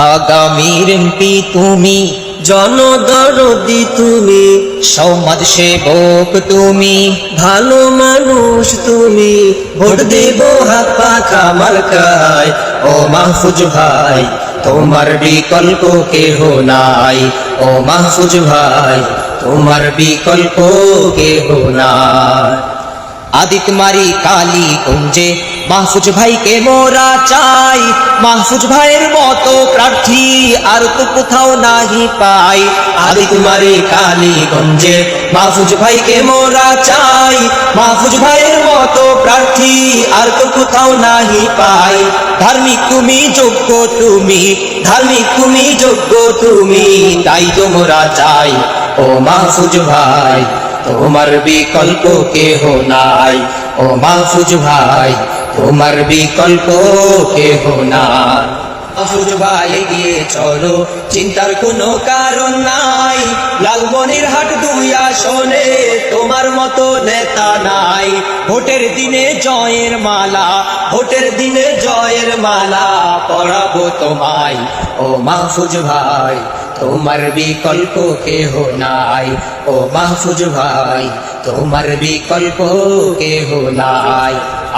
আগামীর এমপি তুমি, জনদরদি তুমি, সমাজ সেবক তুমি, ভালো মানুষ তুমি, ভোট দেব হাত পাখা মার্কায়। ও মাহফুজ ভাই, তোমার বিকল্প কেহ নাই। ও মাহফুজ ভাই, তোমার বিকল্প কেহ নাই। আদিতমারি কালীগঞ্জে মাহফুজ ভাইকে মোরা চাই। মাহফুজ ভাইয়ের মতো প্রার্থী আর তো কোথাও নাহি পাই। আদিতমারি কালীগঞ্জে মাহফুজ ভাইকে মোরা চাই। মাহফুজ ভাইয়ের মতো প্রার্থী আর তো কোথাও নাহি পাই। ধার্মিক তুমি, যোগ্য তুমি, ধার্মিক তুমি, যোগ্য তুমি, তাই তো মোরা চাই। ও মাহফুজ ভাই, তোমার বিকল্প কেহ নাই। ও মাহফুজ ভাই, তোমার বিকল্প কেহ নাই। মাহফুজ ভাই এগিয়ে চলো, চিন্তার কোনো কারণ নাই। লালমনিরহাট 2 আসনে তোমার মতো নেতা নাই। ভোটের দিনে জয়ের মালা, ভোটের দিনে জয়ের মালা পরাবো তোমায়। ও মাহফুজ ভাই, তোমার বিকল্প কেহ নাই। ও মাহফুজ ভাই, তোমার বিকল্প কেহ নাই।